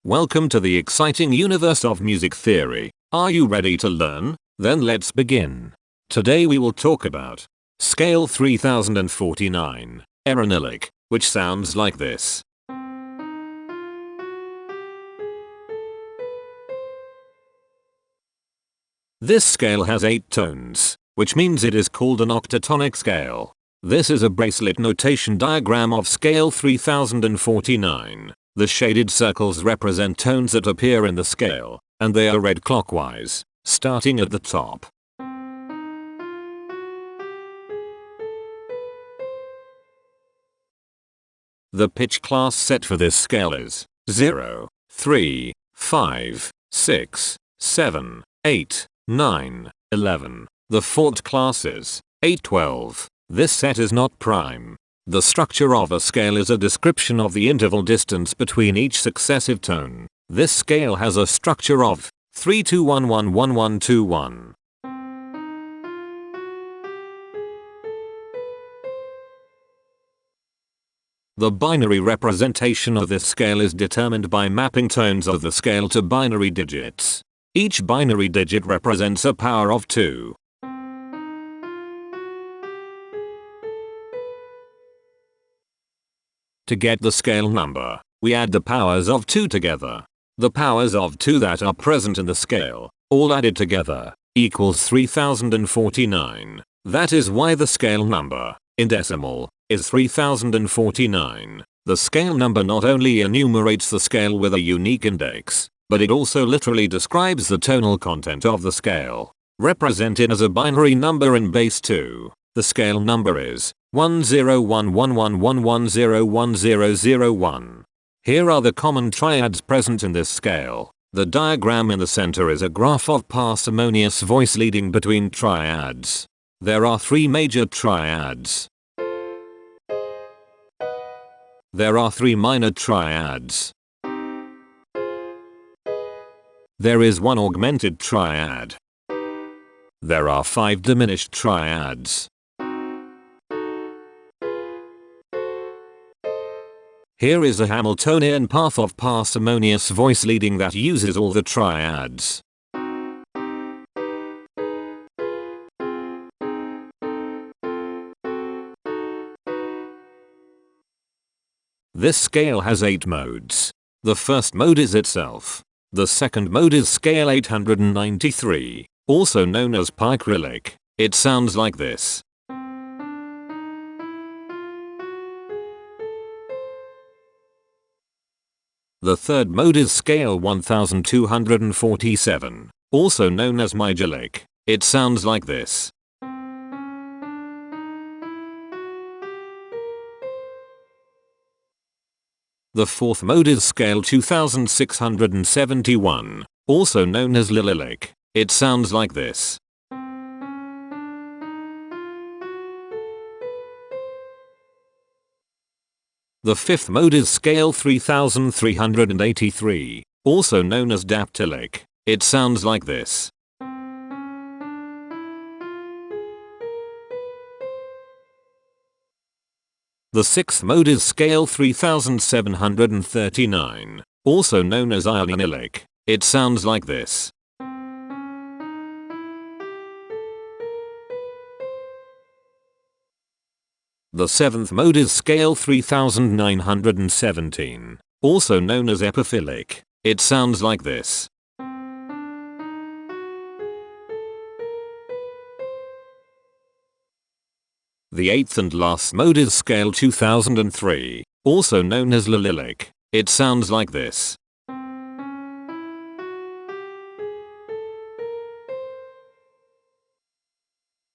Welcome to the exciting universe of music theory. Are you ready to learn? Then let's begin. Today we will talk about Scale 3049, Aeronyllic, which sounds like this. This scale has 8 tones, which means it is called an octatonic scale. This is a bracelet notation diagram of scale 3049. The shaded circles represent tones that appear in the scale, and they are read clockwise, starting at the top. The pitch class set for this scale is 0, 3, 5, 6, 7, 8, 9, 11. The Fort class is 8, 12. This set is not prime. The structure of a scale is a description of the interval distance between each successive tone. This scale has a structure of 3 2 1 1 1 1 2 1. The binary representation of this scale is determined by mapping tones of the scale to binary digits. Each binary digit represents a power of 2. To get the scale number, we add the powers of 2 together. The powers of 2 that are present in the scale, all added together, equals 3049. That is why the scale number, in decimal, is 3049. The scale number not only enumerates the scale with a unique index, but it also literally describes the tonal content of the scale. Represented as a binary number in base 2, the scale number is 101111101001. Here are the common triads present in this scale. The diagram in the center is a graph of parsimonious voice leading between triads. There are 3 major triads. There are 3 minor triads. There is 1 augmented triad. There are 5 diminished triads. Here is a Hamiltonian path of parsimonious voice leading that uses all the triads. This scale has 8 modes. The first mode is itself. The second mode is scale 893, also known as Picrylic. It sounds like this. The third mode is scale 1247, also known as Majorlic. It sounds like this. The fourth mode is scale 2671, also known as Lililic. It sounds like this. The fifth mode is scale 3383, also known as Daptylic. It sounds like this. The sixth mode is scale 3739, also known as Aeronyllic. It sounds like this. The seventh mode is scale 3917, also known as Epiphilic. It sounds like this. The eighth and last mode is scale 2003, also known as Lililic. It sounds like this.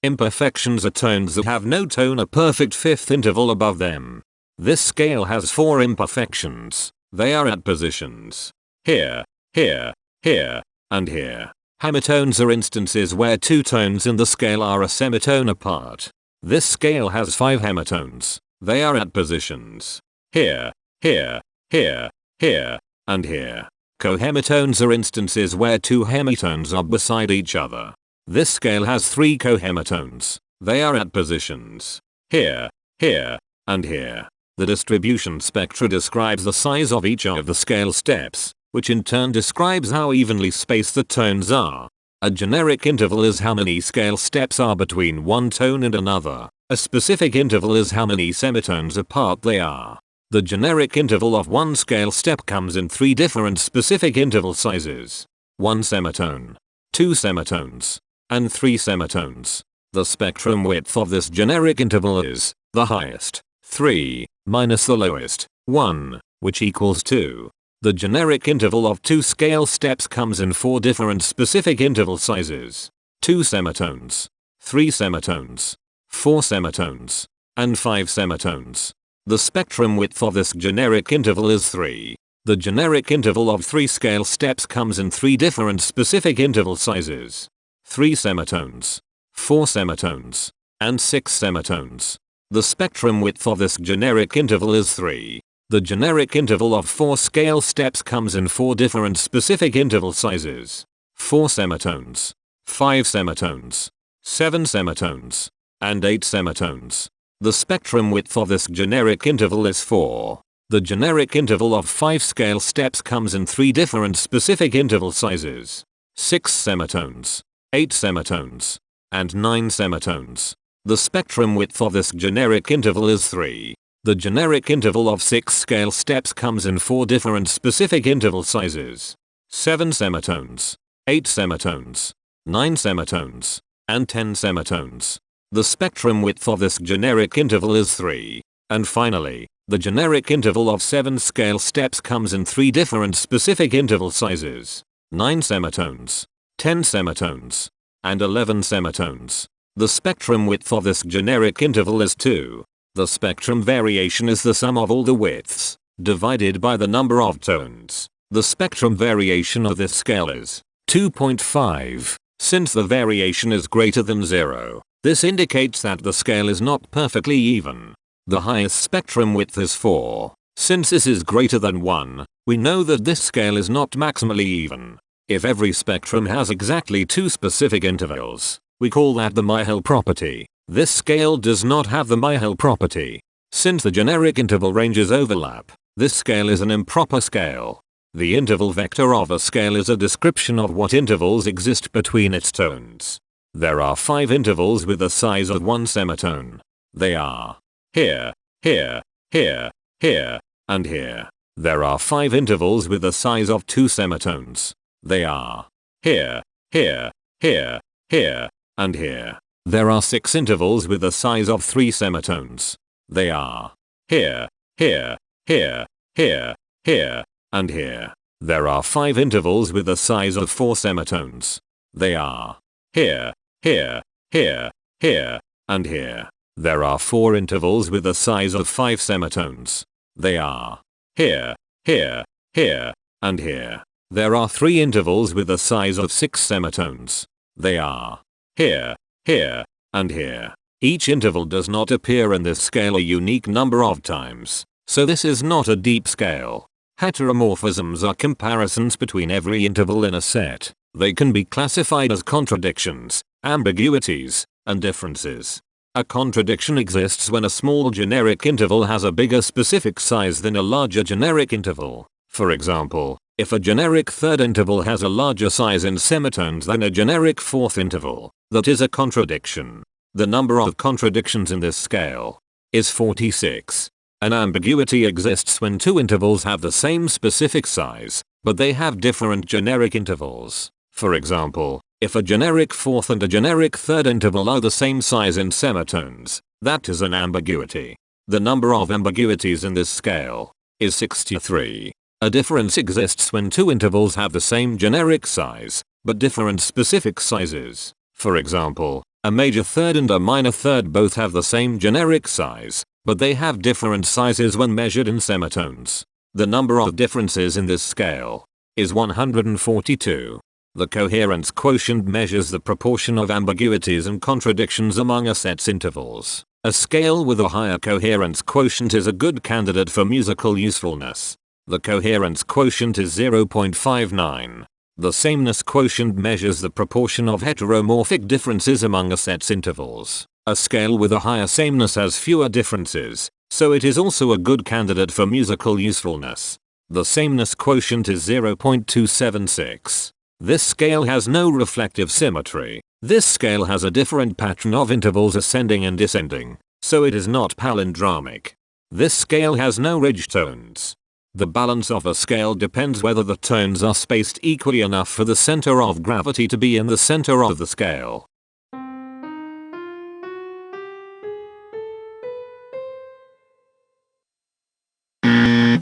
Imperfections are tones that have no tone a perfect fifth interval above them. This scale has 4 imperfections. They are at positions here, here, here, and here. Hemitones are instances where 2 tones in the scale are a semitone apart. This scale has 5 hemitones. They are at positions here, here, here, here, and here. Cohemitones are instances where 2 hemitones are beside each other. This scale has 3 cohemitones. They are at positions here, here, and here. The distribution spectra describes the size of each of the scale steps, which in turn describes how evenly spaced the tones are. A generic interval is how many scale steps are between one tone and another. A specific interval is how many semitones apart they are. The generic interval of one scale step comes in 3 different specific interval sizes: 1 semitone, 2 semitones, and 3 semitones. The spectrum width of this generic interval is the highest, 3, minus the lowest, 1, which equals 2. The generic interval of 2 scale steps comes in 4 different specific interval sizes: 2 semitones, 3 semitones, 4 semitones, and 5 semitones. The spectrum width of this generic interval is 3. The generic interval of 3 scale steps comes in 3 different specific interval sizes: 3 semitones, 4 semitones, and 6 semitones. The spectrum width of this generic interval is 3. The generic interval of 4 scale steps comes in 4 different specific interval sizes: 4 semitones, 5 semitones, 7 semitones, and 8 semitones. The spectrum width of this generic interval is 4. The generic interval of 5 scale steps comes in 3 different specific interval sizes: 6 semitones, 8 semitones, and 9 semitones. The spectrum width of this generic interval is 3. The generic interval of 6 scale steps comes in 4 different specific interval sizes: 7 semitones, 8 semitones, 9 semitones, and 10 semitones. The spectrum width of this generic interval is 3. And finally, the generic interval of 7 scale steps comes in 3 different specific interval sizes: 9 semitones, 10 semitones, and 11 semitones. The spectrum width of this generic interval is 2. The spectrum variation is the sum of all the widths, divided by the number of tones. The spectrum variation of this scale is 2.5. Since the variation is greater than 0, this indicates that the scale is not perfectly even. The highest spectrum width is 4. Since this is greater than 1, we know that this scale is not maximally even. If every spectrum has exactly 2 specific intervals, we call that the Myhill property. This scale does not have the Myhill property. Since the generic interval ranges overlap, this scale is an improper scale. The interval vector of a scale is a description of what intervals exist between its tones. There are 5 intervals with the size of 1 semitone. They are here, here, here, here, and here. There are 5 intervals with the size of 2 semitones. They are here, here, here, here, and here. There are 6 intervals with the size of 3 semitones. They are here, here, here, here, here, and here. There are 5 intervals with the size of 4 semitones. They are here, here, here, here, and here. There are 4 intervals with the size of 5 semitones. They are here, here, here, and here. There are 3 intervals with the size of 6 semitones. They are here, here, and here. Each interval does not appear in this scale a unique number of times, so this is not a deep scale. Heteromorphisms are comparisons between every interval in a set. They can be classified as contradictions, ambiguities, and differences. A contradiction exists when a small generic interval has a bigger specific size than a larger generic interval. For example, if a generic third interval has a larger size in semitones than a generic fourth interval, that is a contradiction. The number of contradictions in this scale is 46. An ambiguity exists when 2 intervals have the same specific size, but they have different generic intervals. For example, if a generic fourth and a generic third interval are the same size in semitones, that is an ambiguity. The number of ambiguities in this scale is 63. A difference exists when 2 intervals have the same generic size, but different specific sizes. For example, a major third and a minor third both have the same generic size, but they have different sizes when measured in semitones. The number of differences in this scale is 142. The coherence quotient measures the proportion of ambiguities and contradictions among a set's intervals. A scale with a higher coherence quotient is a good candidate for musical usefulness. The coherence quotient is 0.59. The sameness quotient measures the proportion of heteromorphic differences among a set's intervals. A scale with a higher sameness has fewer differences, so it is also a good candidate for musical usefulness. The sameness quotient is 0.276. This scale has no reflective symmetry. This scale has a different pattern of intervals ascending and descending, so it is not palindromic. This scale has no ridge tones. The balance of a scale depends whether the tones are spaced equally enough for the center of gravity to be in the center of the scale.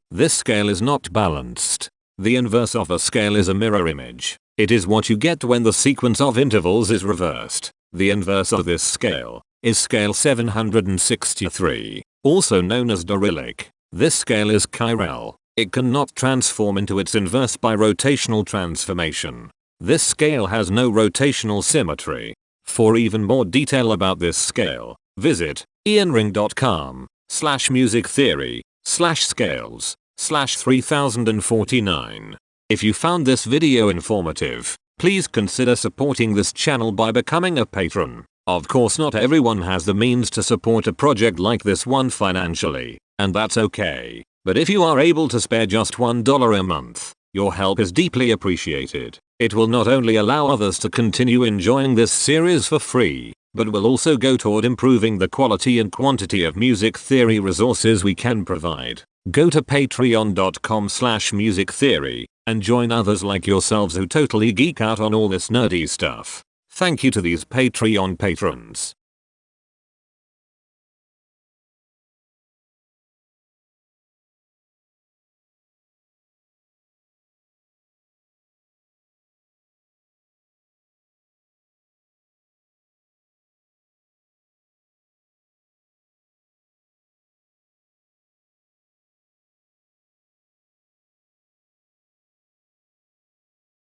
This scale is not balanced. The inverse of a scale is a mirror image. It is what you get when the sequence of intervals is reversed. The inverse of this scale is scale 763, also known as Aeronyllic. This scale is chiral. It cannot transform into its inverse by rotational transformation. This scale has no rotational symmetry. For even more detail about this scale, visit ianring.com/musictheory/scales/3049. If you found this video informative, please consider supporting this channel by becoming a patron. Of course, not everyone has the means to support a project like this one financially, and that's okay. But if you are able to spare just $1 a month, your help is deeply appreciated. It will not only allow others to continue enjoying this series for free, but will also go toward improving the quality and quantity of music theory resources we can provide. Go to patreon.com/musictheory and join others like yourselves who totally geek out on all this nerdy stuff. Thank you to these Patreon patrons.